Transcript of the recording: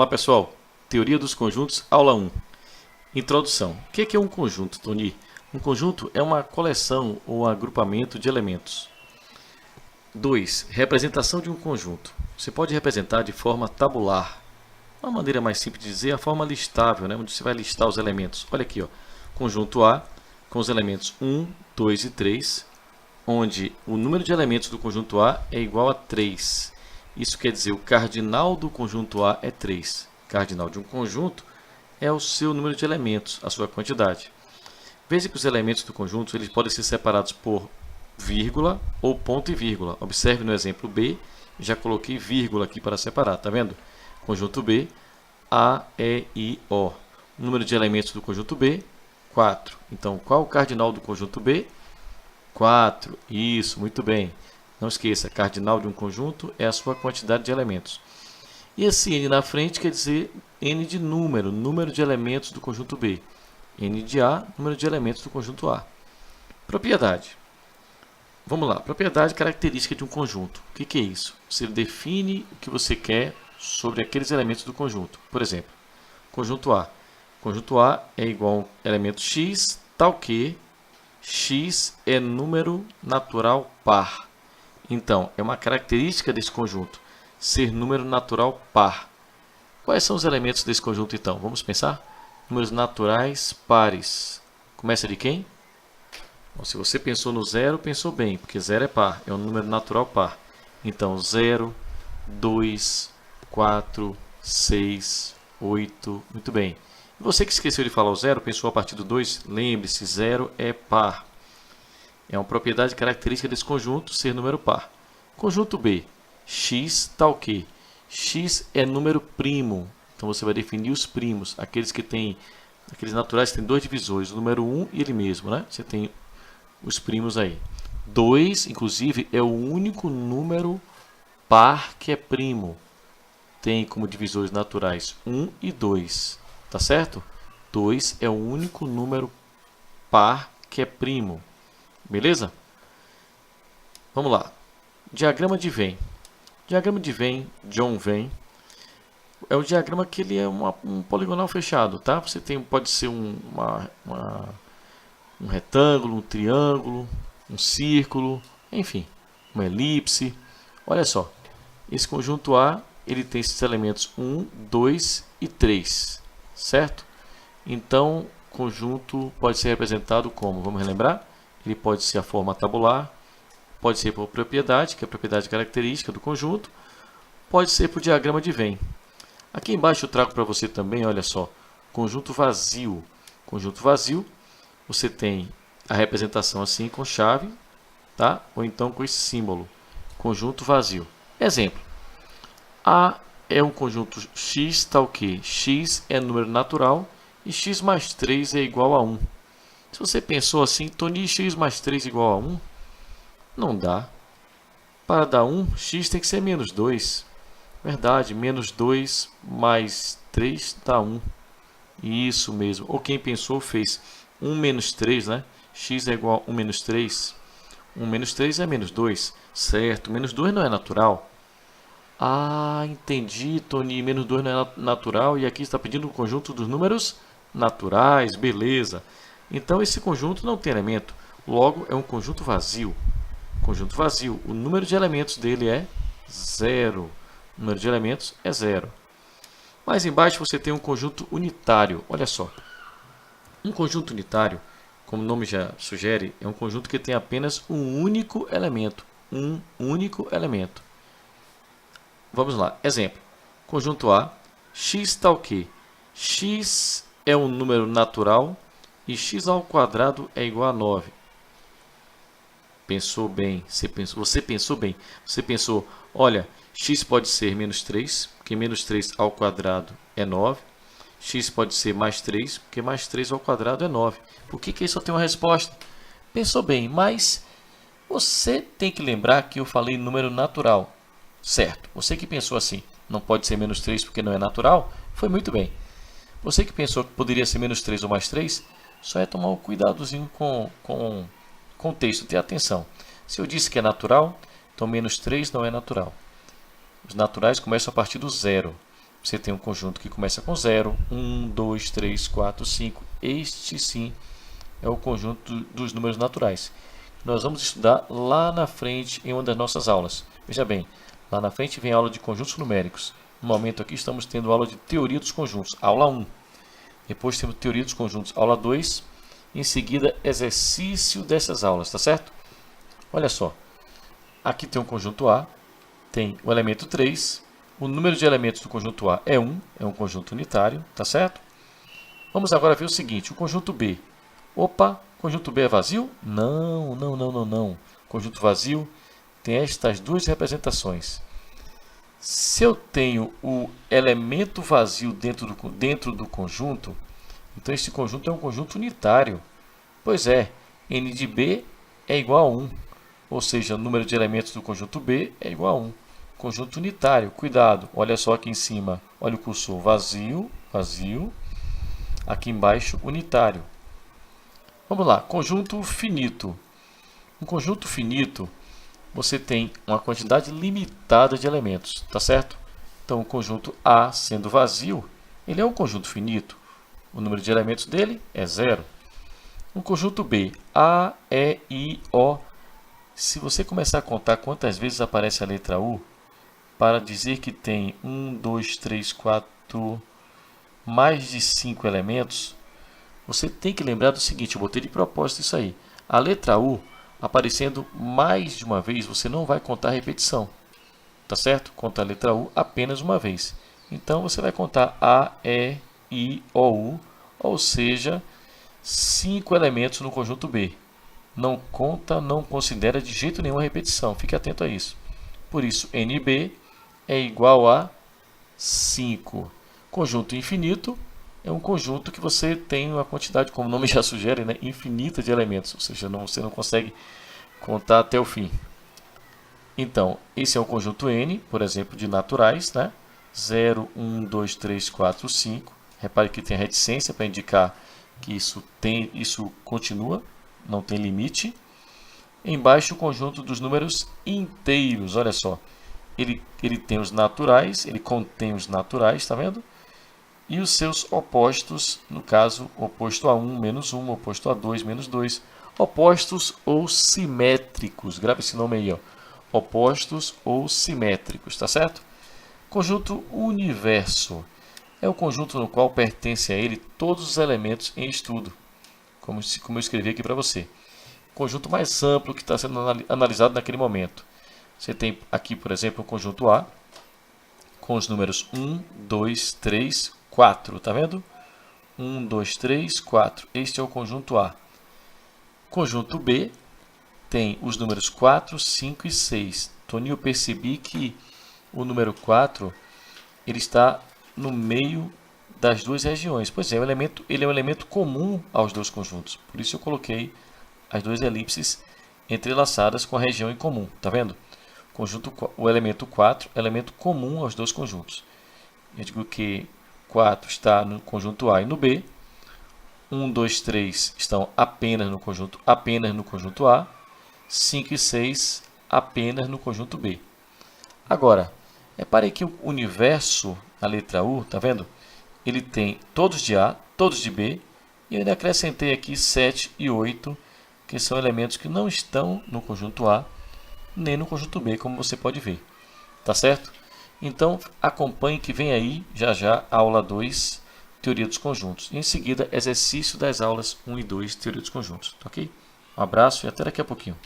Olá pessoal, Teoria dos Conjuntos, aula 1. Introdução. O que é um conjunto, Tony? Um conjunto é uma coleção ou agrupamento de elementos. 2. Representação de um conjunto. Você pode representar de forma tabular. Uma maneira mais simples de dizer é a forma listável, onde você vai listar os elementos. Olha aqui, conjunto A com os elementos 1, 2 e 3, onde o número de elementos do conjunto A é igual a 3. Isso quer dizer, o cardinal do conjunto A é 3. Cardinal de um conjunto é o seu número de elementos, a sua quantidade. Veja que os elementos do conjunto eles podem ser separados por vírgula ou ponto e vírgula. Observe no exemplo B, já coloquei vírgula aqui para separar, tá vendo? Conjunto B, A, E, I, O. O número de elementos do conjunto B, 4. Então, qual o cardinal do conjunto B? 4. Isso, muito bem. Não esqueça, cardinal de um conjunto é a sua quantidade de elementos. E esse n na frente quer dizer n de número, número de elementos do conjunto B. N de A, número de elementos do conjunto A. Propriedade. Vamos lá, propriedade característica de um conjunto. O que é isso? Você define o que você quer sobre aqueles elementos do conjunto. Por exemplo, conjunto A. Conjunto A é igual a elemento x, tal que x é número natural par. Então, é uma característica desse conjunto, ser número natural par. Quais são os elementos desse conjunto, então? Vamos pensar? Números naturais pares. Começa de quem? Bom, se você pensou no zero, pensou bem, porque zero é par, é um número natural par. Então, 0, 2, 4, 6, 8, muito bem. E você que esqueceu de falar o zero, pensou a partir do 2, lembre-se, 0 é par. É uma propriedade característica desse conjunto, ser número par. Conjunto B, x tal que x é número primo. Então você vai definir os primos, aqueles naturais que têm dois divisores, o número 1 e ele mesmo, Você tem os primos aí. 2, inclusive, é o único número par que é primo. Tem como divisores naturais 1 e 2, tá certo? 2 é o único número par que é primo. Beleza? Vamos lá. Diagrama de Venn. Diagrama de Venn, John Venn, é o diagrama que ele é um poligonal fechado, tá? Você pode ser um retângulo, um triângulo, um círculo, enfim, uma elipse. Olha só, esse conjunto A ele tem esses elementos 1, 2 e 3, certo? Então, o conjunto pode ser representado como? Vamos relembrar? Ele pode ser a forma tabular, pode ser por propriedade, que é a propriedade característica do conjunto, pode ser por diagrama de Venn. Aqui embaixo eu trago para você também, olha só, conjunto vazio. Conjunto vazio, você tem a representação assim com chave, tá? Ou então com esse símbolo, conjunto vazio. Exemplo, A é um conjunto x tal que x é número natural e x mais 3 é igual a 1. Se você pensou assim, Tony, x mais 3 igual a 1? Não dá. Para dar 1, x tem que ser menos 2. Verdade, menos 2 mais 3 dá 1. Isso mesmo. Ou quem pensou fez 1 menos 3, x é igual a 1 menos 3. 1 menos 3 é menos 2. Certo, menos 2 não é natural. Ah, entendi, Tony. Menos 2 não é natural. E aqui está pedindo o conjunto dos números naturais. Beleza. Então, esse conjunto não tem elemento. Logo, é um conjunto vazio. Conjunto vazio. O número de elementos dele é 0. O número de elementos é 0. Mais embaixo, você tem um conjunto unitário. Olha só. Um conjunto unitário, como o nome já sugere, é um conjunto que tem apenas um único elemento. Um único elemento. Vamos lá. Exemplo. Conjunto A. X tal que x é um número natural e x ao quadrado é igual a 9. Pensou bem. Você pensou bem. Você pensou, olha, x pode ser menos 3, porque menos 3 ao quadrado é 9. X pode ser mais 3, porque mais 3 ao quadrado é 9. Por que isso só tem uma resposta? Pensou bem, mas você tem que lembrar que eu falei número natural. Certo, você que pensou assim, não pode ser menos 3 porque não é natural, foi muito bem. Você que pensou que poderia ser menos 3 ou mais 3, só é tomar um cuidadozinho com o texto, ter atenção. Se eu disse que é natural, então menos 3 não é natural. Os naturais começam a partir do zero. Você tem um conjunto que começa com 0, 1, 2, 3, 4, 5. Este sim é o conjunto dos números naturais. Nós vamos estudar lá na frente em uma das nossas aulas. Veja bem, lá na frente vem a aula de conjuntos numéricos. No momento aqui estamos tendo aula de teoria dos conjuntos, aula 1. Depois temos teoria dos conjuntos, aula 2. Em seguida, exercício dessas aulas, tá certo? Olha só, aqui tem um conjunto A, tem o elemento 3. O número de elementos do conjunto A é 1, é um conjunto unitário, tá certo? Vamos agora ver o seguinte, o conjunto B. Opa, conjunto B é vazio? Não. Conjunto vazio tem estas duas representações. Se eu tenho o elemento vazio dentro do conjunto, então esse conjunto é um conjunto unitário. Pois é, n de B é igual a 1. Ou seja, o número de elementos do conjunto B é igual a 1. Conjunto unitário. Cuidado, olha só aqui em cima. Olha o cursor, vazio. Aqui embaixo, unitário. Vamos lá, conjunto finito. Um conjunto finito, você tem uma quantidade limitada de elementos, tá certo? Então, o conjunto A, sendo vazio, ele é um conjunto finito. O número de elementos dele é 0. Um conjunto B, A, E, I, O. Se você começar a contar quantas vezes aparece a letra U, para dizer que tem 1, 2, 3, 4, mais de 5 elementos, você tem que lembrar do seguinte, eu botei de propósito isso aí. A letra U aparecendo mais de uma vez, você não vai contar a repetição. Tá certo? Conta a letra U apenas uma vez. Então, você vai contar A, E, I, O, U, ou seja, 5 elementos no conjunto B. Não considera de jeito nenhum a repetição. Fique atento a isso. Por isso, NB é igual a 5. Conjunto infinito é um conjunto que você tem uma quantidade, como o nome já sugere, né, infinita de elementos. Ou seja, você não consegue contar até o fim. Então, esse é um conjunto N, por exemplo, de naturais, né? 0, 1, 2, 3, 4, 5. Repare que tem a reticência para indicar que isso continua, não tem limite. Embaixo, o conjunto dos números inteiros, olha só. Ele tem os naturais, ele contém os naturais, tá vendo? E os seus opostos, no caso, oposto a 1, menos 1, oposto a 2, menos 2. Opostos ou simétricos, grave esse nome aí, ó. Opostos ou simétricos, tá certo? Conjunto universo é o conjunto no qual pertence a ele todos os elementos em estudo, como eu escrevi aqui para você. Conjunto mais amplo que está sendo analisado naquele momento. Você tem aqui, por exemplo, o conjunto A, com os números 1, 2, 3, 4, tá vendo? 1, 2, 3, 4. Este é o conjunto A. Conjunto B tem os números 4, 5 e 6. Toninho, eu percebi que o número 4 ele está no meio das duas regiões. Pois é, ele é um elemento comum aos dois conjuntos. Por isso eu coloquei as duas elipses entrelaçadas com a região em comum. Tá vendo? O elemento 4 é elemento comum aos dois conjuntos. Eu digo que 4 está no conjunto A e no B. 1, 2, 3 estão apenas no conjunto A. 5 e 6 apenas no conjunto B. Agora, repare que o universo, a letra U, tá vendo? Ele tem todos de A, todos de B, e eu ainda acrescentei aqui 7 e 8, que são elementos que não estão no conjunto A, nem no conjunto B, como você pode ver. Tá certo? Então, acompanhe que vem aí, já, a aula 2, Teoria dos Conjuntos. E em seguida, exercício das aulas 1 e 2, Teoria dos Conjuntos. Ok? Um abraço e até daqui a pouquinho.